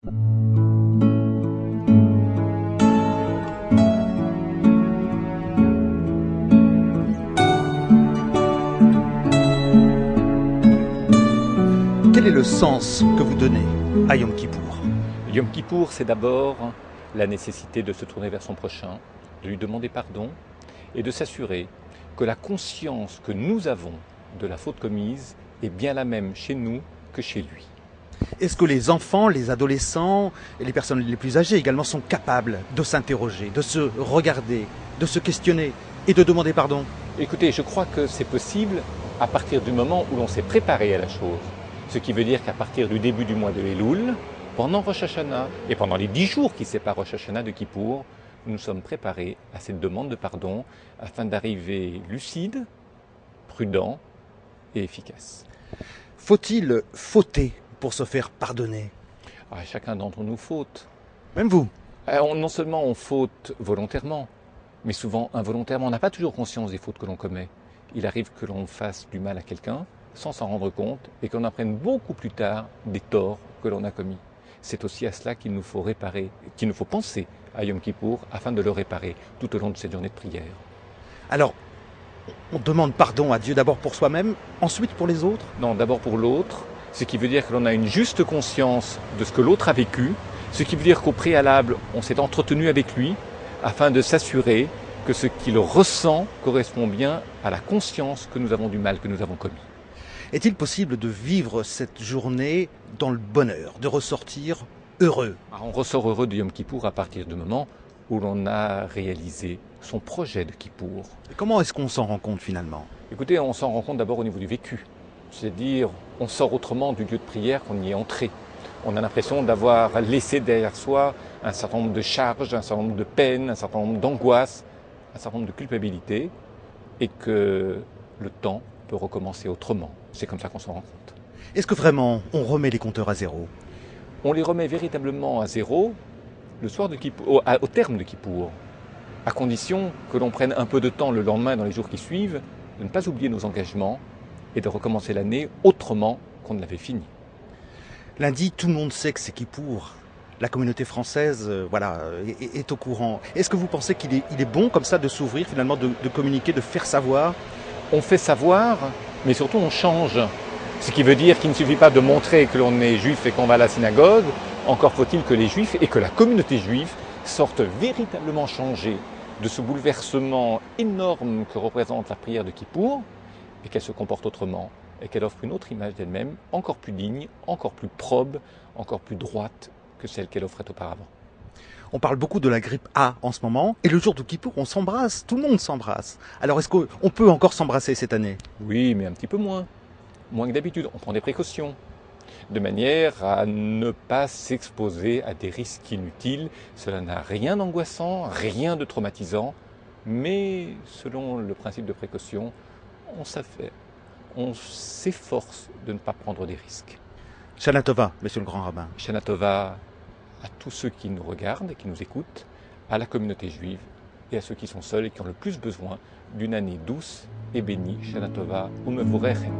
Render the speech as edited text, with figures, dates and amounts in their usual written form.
Quel est le sens que vous donnez à Yom Kippour? Yom Kippour, c'est d'abord la nécessité de se tourner vers son prochain, de lui demander pardon et de s'assurer que la conscience que nous avons de la faute commise est bien la même chez nous que chez lui. Est-ce que les enfants, les adolescents et les personnes les plus âgées également sont capables de s'interroger, de se regarder, de se questionner et de demander pardon? Écoutez, je crois que c'est possible à partir du moment où l'on s'est préparé à la chose. Ce qui veut dire qu'à partir du début du mois de Elul, pendant Rosh Hashanah et pendant les 10 jours qui séparent Rosh Hashanah de Kippour, nous sommes préparés à cette demande de pardon afin d'arriver lucide, prudent et efficace. Faut-il fauter pour se faire pardonner? Chacun d'entre nous faute. Même vous? Non seulement on faute volontairement, mais souvent involontairement. On n'a pas toujours conscience des fautes que l'on commet. Il arrive que l'on fasse du mal à quelqu'un sans s'en rendre compte et qu'on apprenne beaucoup plus tard des torts que l'on a commis. C'est aussi à cela qu'il nous faut réparer, qu'il nous faut penser à Yom Kippour afin de le réparer tout au long de cette journée de prière. Alors, on demande pardon à Dieu d'abord pour soi-même, ensuite pour les autres? Non, d'abord pour l'autre, ce qui veut dire que l'on a une juste conscience de ce que l'autre a vécu, ce qui veut dire qu'au préalable, on s'est entretenu avec lui afin de s'assurer que ce qu'il ressent correspond bien à la conscience que nous avons du mal que nous avons commis. Est-il possible de vivre cette journée dans le bonheur, de ressortir heureux? On ressort heureux de Yom Kippour à partir du moment où l'on a réalisé son projet de Kippour. Et comment est-ce qu'on s'en rend compte finalement? Écoutez, on s'en rend compte d'abord au niveau du vécu. C'est-à-dire, on sort autrement du lieu de prière qu'on y est entré. On a l'impression d'avoir laissé derrière soi un certain nombre de charges, un certain nombre de peines, un certain nombre d'angoisses, un certain nombre de culpabilités, et que le temps peut recommencer autrement. C'est comme ça qu'on s'en rend compte. Est-ce que vraiment on remet les compteurs à zéro? On les remet véritablement à zéro le soir de Kippour, au terme de Kippour, à condition que l'on prenne un peu de temps le lendemain, dans les jours qui suivent, de ne pas oublier nos engagements et de recommencer l'année autrement qu'on ne l'avait fini. Lundi, tout le monde sait que c'est Kippour. La communauté française est au courant. Est-ce que vous pensez qu'il est bon comme ça de s'ouvrir, finalement, de communiquer, de faire savoir? On fait savoir, mais surtout on change. Ce qui veut dire qu'il ne suffit pas de montrer que l'on est juif et qu'on va à la synagogue, encore faut-il que les juifs et que la communauté juive sortent véritablement changés de ce bouleversement énorme que représente la prière de Kippour, et qu'elle se comporte autrement, et qu'elle offre une autre image d'elle-même, encore plus digne, encore plus probe, encore plus droite que celle qu'elle offrait auparavant. On parle beaucoup de la grippe A en ce moment, et le jour de Kippour, on s'embrasse, tout le monde s'embrasse. Alors est-ce qu'on peut encore s'embrasser cette année? Oui, mais un petit peu moins que d'habitude. On prend des précautions, de manière à ne pas s'exposer à des risques inutiles. Cela n'a rien d'angoissant, rien de traumatisant, mais selon le principe de précaution, on s'efforce de ne pas prendre des risques. Shana Tova, monsieur le grand rabbin. Shana Tova à tous ceux qui nous regardent et qui nous écoutent, à la communauté juive et à ceux qui sont seuls et qui ont le plus besoin d'une année douce et bénie. Shana Tova u'mevurechet.